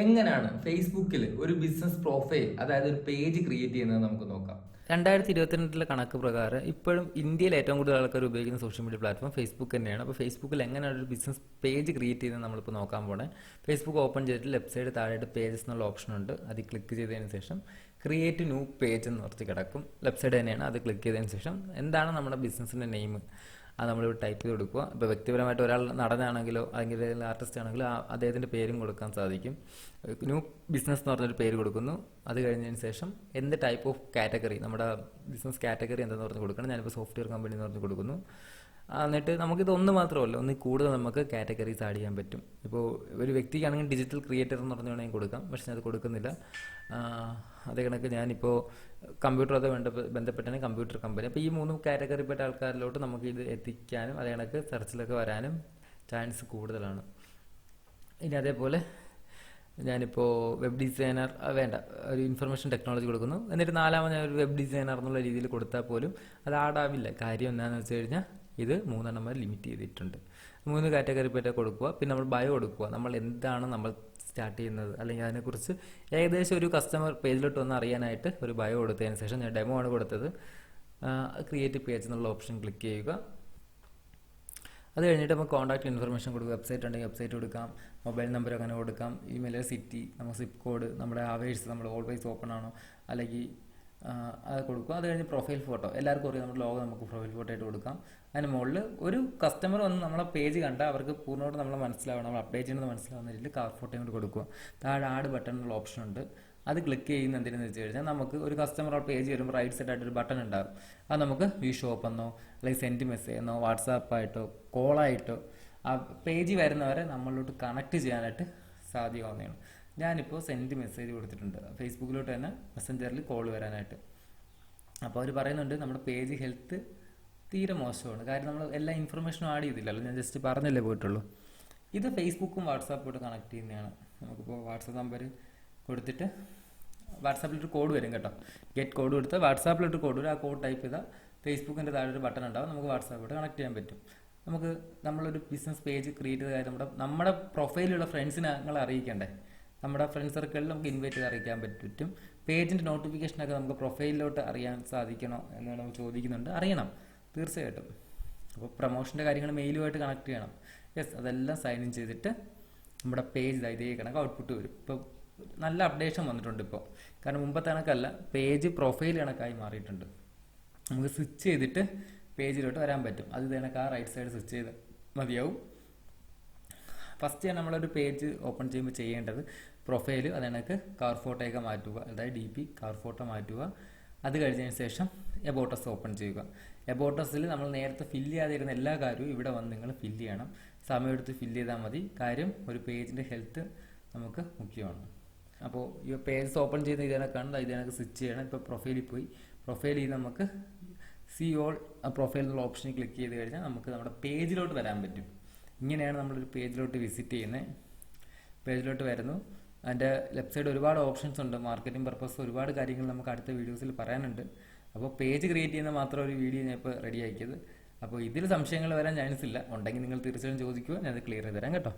എങ്ങനെയാണ് ഫേസ്ബുക്കിൽ ഒരു ബിസിനസ് പ്രൊഫൈൽ അതായത് ഒരു പേജ് ക്രിയേറ്റ് ചെയ്യുന്നത് നമുക്ക് നോക്കാം. 2022 കണക്ക് പ്രകാരം ഇപ്പോഴും ഇന്ത്യയിൽ ഏറ്റവും കൂടുതൽ ആൾക്കാർ ഉപയോഗിക്കുന്ന സോഷ്യൽ മീഡിയ പ്ലാറ്റ്ഫോം ഫേസ്ബുക്ക് തന്നെയാണ്. അപ്പോൾ ഫേസ്ബുക്കിൽ എങ്ങനെയാണ് ഒരു ബിസിനസ് പേജ് ക്രിയേറ്റ് ചെയ്യുന്നത് നമ്മളിപ്പോൾ നോക്കാൻ പോണേ. ഫേസ്ബുക്ക് ഓപ്പൺ ചെയ്തിട്ട് ലെഫ്റ്റ് സൈഡ് താഴെയായിട്ട് പേജസ് എന്നുള്ള ഓപ്ഷൻ ഉണ്ട്. അത് ക്ലിക്ക് ചെയ്തതിന് ശേഷം ക്രിയേറ്റ് ന്യൂ പേജ് എന്ന് കുറച്ച് കിടക്കും. ലെഫ്റ്റ് സൈഡ് തന്നെയാണ്. അത് ക്ലിക്ക് ചെയ്തതിന് ശേഷം എന്താണ് നമ്മുടെ ബിസിനസ്സിൻ്റെ നെയിം അത് നമ്മളിവിടെ ടൈപ്പ് ചെയ്ത് കൊടുക്കുക. ഇപ്പോൾ വ്യക്തിപരമായിട്ട് ഒരാൾ നടനാണെങ്കിലോ അല്ലെങ്കിൽ ആർട്ടിസ്റ്റ് ആണെങ്കിലോ അദ്ദേഹത്തിൻ്റെ പേരും കൊടുക്കാൻ സാധിക്കും. ന്യൂ ബിസിനസ് എന്ന് പറഞ്ഞൊരു പേര് കൊടുക്കുന്നു. അത് കഴിഞ്ഞതിന് ശേഷം എന്ത് ടൈപ്പ് ഓഫ് കാറ്റഗറി, നമ്മുടെ ബിസിനസ് കാറ്റഗറി എന്താണെന്ന് പറഞ്ഞ് കൊടുക്കണം. ഞാനിപ്പോൾ സോഫ്റ്റ്വെയർ കമ്പനി എന്ന് പറഞ്ഞ് കൊടുക്കുന്നു. എന്നിട്ട് നമുക്കിത് ഒന്ന് മാത്രമല്ല, ഒന്നിൽ കൂടുതൽ നമുക്ക് കാറ്റഗറീസ് ആഡ് ചെയ്യാൻ പറ്റും. ഇപ്പോൾ ഒരു വ്യക്തിക്കാണെങ്കിൽ ഡിജിറ്റൽ ക്രിയേറ്റർ എന്ന് പറഞ്ഞ് വേണമെങ്കിൽ കൊടുക്കാം, പക്ഷെ ഞാൻ അത് കൊടുക്കുന്നില്ല. അതേ കണക്ക് ഞാനിപ്പോൾ കമ്പ്യൂട്ടറുമായി ബന്ധപ്പെട്ടാണ് കമ്പ്യൂട്ടർ കമ്പനി. അപ്പോൾ ഈ 3 കാറ്റഗറിപ്പെട്ട ആൾക്കാരിലോട്ട് നമുക്ക് ഇത് എത്തിക്കാനും അതേ കണക്ക് സെർച്ചിലൊക്കെ വരാനും ചാൻസ് കൂടുതലാണ്. ഇനി അതേപോലെ ഞാനിപ്പോൾ വെബ് ഡിസൈനർ വേണ്ട, ഒരു ഇൻഫർമേഷൻ ടെക്നോളജി കൊടുക്കുന്നു. എന്നിട്ട് നാലാമത് ഞാൻ ഒരു വെബ് ഡിസൈനർ എന്നുള്ള രീതിയിൽ കൊടുത്താൽ പോലും അത് ആടാവില്ല. കാര്യം എന്താണെന്ന് വെച്ച് കഴിഞ്ഞാൽ ഇത് 3 എണ്ണം വരെ ലിമിറ്റ് ചെയ്തിട്ടുണ്ട്. 3 കാറ്റഗറി പറ്റി കൊടുക്കുക. പിന്നെ നമ്മൾ ബയോ കൊടുക്കുക. നമ്മൾ എന്താണ് നമ്മൾ സ്റ്റാർട്ട് ചെയ്യുന്നത് അല്ലെങ്കിൽ അതിനെക്കുറിച്ച് ഏകദേശം ഒരു കസ്റ്റമർ പേജിലോട്ട് വന്ന് അറിയാനായിട്ട് ഒരു ബയോ കൊടുത്തതിന് ശേഷം ഞാൻ ഡെമോ ആണ് കൊടുത്തത്. ക്രിയേറ്റ് പേജ് എന്നുള്ള ഓപ്ഷൻ ക്ലിക്ക് ചെയ്യുക. അത് കഴിഞ്ഞിട്ട് നമുക്ക് കോൺടാക്ട് ഇൻഫർമേഷൻ കൊടുക്കുക. വെബ്സൈറ്റ് ഉണ്ടെങ്കിൽ വെബ്സൈറ്റ് കൊടുക്കാം, മൊബൈൽ നമ്പർ അങ്ങനെ കൊടുക്കാം, ഇമെയിൽ, സിറ്റി, നമുക്ക് സിപ്പ് കോഡ്, നമ്മുടെ അവേഴ്സ് നമ്മൾ ഓൾവേസ് ഓപ്പൺ ആണോ അല്ലെങ്കിൽ അത് കൊടുക്കുക. അത് കഴിഞ്ഞ് പ്രൊഫൈൽ ഫോട്ടോ എല്ലാവർക്കും അറിയാം, നമ്മുടെ ലോഗോ നമുക്ക് പ്രൊഫൈൽ ഫോട്ടോ ആയിട്ട് കൊടുക്കാം. അതിന് മുകളിൽ ഒരു കസ്റ്റമർ വന്ന് നമ്മളെ പേജ് കണ്ടാൽ അവർക്ക് പൂർണ്ണമായിട്ട് നമ്മളെ മനസ്സിലാവണം, നമ്മൾ അപ്ഡേറ്റ് ചെയ്യുന്നത് മനസ്സിലാവുന്ന രീതിയിൽ കാർ ഫോട്ടോയും കൂടി കൊടുക്കുക. താഴെ ആഡ് ബട്ടൺ എന്നുള്ള ഓപ്ഷൻ ഉണ്ട്. അത് ക്ലിക്ക് ചെയ്യുന്ന എന്തിനെന്ന് വെച്ച് കഴിഞ്ഞാൽ നമുക്ക് ഒരു കസ്റ്റമർ പേജ് വരുമ്പോൾ റൈറ്റ് സൈഡ് ആയിട്ട് ഒരു ബട്ടൺ ഉണ്ടാകും. അത് നമുക്ക് വ്യൂ ഷോപ്പ് എന്നോ അല്ലെങ്കിൽ സെൻഡ് മെസ്സേജ് എന്നോ വാട്സാപ്പായിട്ടോ കോളായിട്ടോ ആ പേജ് വരുന്നവരെ നമ്മളിലോട്ട് കണക്ട് ചെയ്യാനായിട്ട് സാധ്യമാവുന്നതാണ്. ഞാനിപ്പോൾ സെൻഡ് മെസ്സേജ് കൊടുത്തിട്ടുണ്ട് ഫേസ്ബുക്കിലോട്ട് തന്നെ മെസ്സഞ്ചറിൽ കോൾ വരാനായിട്ട്. അപ്പോൾ അവർ പറയുന്നുണ്ട് നമ്മുടെ പേജ് ഹെൽത്ത് തീരെ മോശമാണ്. കാര്യം നമ്മൾ എല്ലാ ഇൻഫർമേഷനും ആഡ് ചെയ്തില്ലല്ലോ, ഞാൻ ജസ്റ്റ് പറഞ്ഞല്ലേ പോയിട്ടുള്ളൂ. ഇത് ഫേസ്ബുക്കും വാട്സാപ്പുമായിട്ട് കണക്ട് ചെയ്യുന്നതാണ്. നമുക്കിപ്പോൾ വാട്സാപ്പ് നമ്പർ കൊടുത്തിട്ട് വാട്സാപ്പിലൊരു കോഡ് വരും കേട്ടോ. ഗെറ്റ് കോഡ് കൊടുത്താൽ വാട്സാപ്പിലോട്ട് കോഡ് വരും. ആ കോഡ് ടൈപ്പ് ചെയ്താൽ ഫേസ്ബുക്കിൻ്റെ താഴെ ഒരു ബട്ടൺ ഉണ്ടാവും, നമുക്ക് വാട്സാപ്പിലോട്ട് കണക്ട് ചെയ്യാൻ പറ്റും. നമുക്ക് നമ്മളൊരു ബിസിനസ് പേജ് ക്രിയേറ്റ് ചെയ്ത കാര്യം നമ്മുടെ പ്രൊഫൈലിലുള്ള ഫ്രണ്ട്സിനെ ഞങ്ങൾ അറിയിക്കണ്ടേ. നമ്മുടെ ഫ്രണ്ട് സർക്കിളിൽ നമുക്ക് ഇൻവൈറ്റ് ചെയ്ത് അറിയിക്കാൻ പറ്റും. പേജിൻ്റെ നോട്ടിഫിക്കേഷനൊക്കെ നമുക്ക് പ്രൊഫൈലിലോട്ട് അറിയാൻ സാധിക്കണോ എന്നാണ് നമ്മൾ ചോദിക്കുന്നുണ്ട്. അറിയണം തീർച്ചയായിട്ടും. അപ്പോൾ പ്രൊമോഷൻ്റെ കാര്യങ്ങൾ മെയിലുമായിട്ട് കണക്ട് ചെയ്യണം. യെസ്, അതെല്ലാം സൈൻ ഇൻ ചെയ്തിട്ട് നമ്മുടെ പേജ് ഇതേ കണക്ക് ഔട്ട്പുട്ട് വരും. ഇപ്പോൾ നല്ല അപ്ഡേഷൻ വന്നിട്ടുണ്ട് ഇപ്പോൾ. കാരണം മുമ്പത്തെ കണക്കല്ല, പേജ് പ്രൊഫൈൽ കണക്കായി മാറിയിട്ടുണ്ട്. നമുക്ക് സ്വിച്ച് ചെയ്തിട്ട് പേജിലോട്ട് വരാൻ പറ്റും. അത് കണക്ക് ആ റൈറ്റ് സൈഡ് സ്വിച്ച് ചെയ്ത് മതിയാവും. ഫസ്റ്റ് നമ്മളൊരു പേജ് ഓപ്പൺ ചെയ്യുമ്പോൾ ചെയ്യേണ്ടത് പ്രൊഫൈൽ അത് കണക്ക് കാർ ഫോട്ടോയൊക്കെ മാറ്റുക, അതായത് DP കാർ ഫോട്ടോ മാറ്റുക. അത് കഴിഞ്ഞതിന് ശേഷം എബോട്ടസ് ഓപ്പൺ ചെയ്യുക. എബോട്ടസിൽ നമ്മൾ നേരത്തെ ഫില്ല് ചെയ്യാതിരുന്ന എല്ലാ കാര്യവും ഇവിടെ വന്ന് നിങ്ങൾ ഫില്ല് ചെയ്യണം. സമയമെടുത്ത് ഫില്ല് ചെയ്താൽ മതി. കാര്യം ഒരു പേജിൻ്റെ ഹെൽത്ത് നമുക്ക് മുഖ്യമാണ്. അപ്പോൾ ഈ പേജ് ഓപ്പൺ ചെയ്യുന്ന ഇതിനൊക്കെയാണ് ഇതിനൊക്കെ സ്വിച്ച് ചെയ്യണം. ഇപ്പോൾ പ്രൊഫൈലിൽ പോയി പ്രൊഫൈലിൽ നമുക്ക് സി ഓൾ പ്രൊഫൈൽ എന്നുള്ള ഓപ്ഷനിൽ ക്ലിക്ക് ചെയ്ത് കഴിഞ്ഞാൽ നമുക്ക് നമ്മുടെ പേജിലോട്ട് വരാൻ പറ്റും. ഇങ്ങനെയാണ് നമ്മളൊരു പേജിലോട്ട് വിസിറ്റ് ചെയ്യുന്നത്. പേജിലോട്ട് വരുന്നു. അതിൻ്റെ ലെഫ്റ്റ് സൈഡ് ഒരുപാട് ഓപ്ഷൻസ് ഉണ്ട്. മാർക്കറ്റിംഗ് പർപ്പസ് ഒരുപാട് കാര്യങ്ങൾ നമുക്ക് അടുത്ത വീഡിയോസിൽ പറയാനുണ്ട്. അപ്പോൾ പേജ് ക്രിയേറ്റ് ചെയ്യുന്ന മാത്രം ഒരു വീഡിയോ ഞാൻ ഇപ്പോൾ റെഡി ആക്കിയത്. അപ്പോൾ ഇതിൽ സംശയങ്ങൾ വരാൻ ചാൻസ് ഇല്ല. ഉണ്ടെങ്കിൽ നിങ്ങൾ തീർച്ചയായും ചോദിക്കുക, ഞാനത് ക്ലിയർ ചെയ്ത് തരാം കേട്ടോ.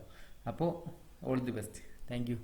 അപ്പോൾ all the best. Thank you.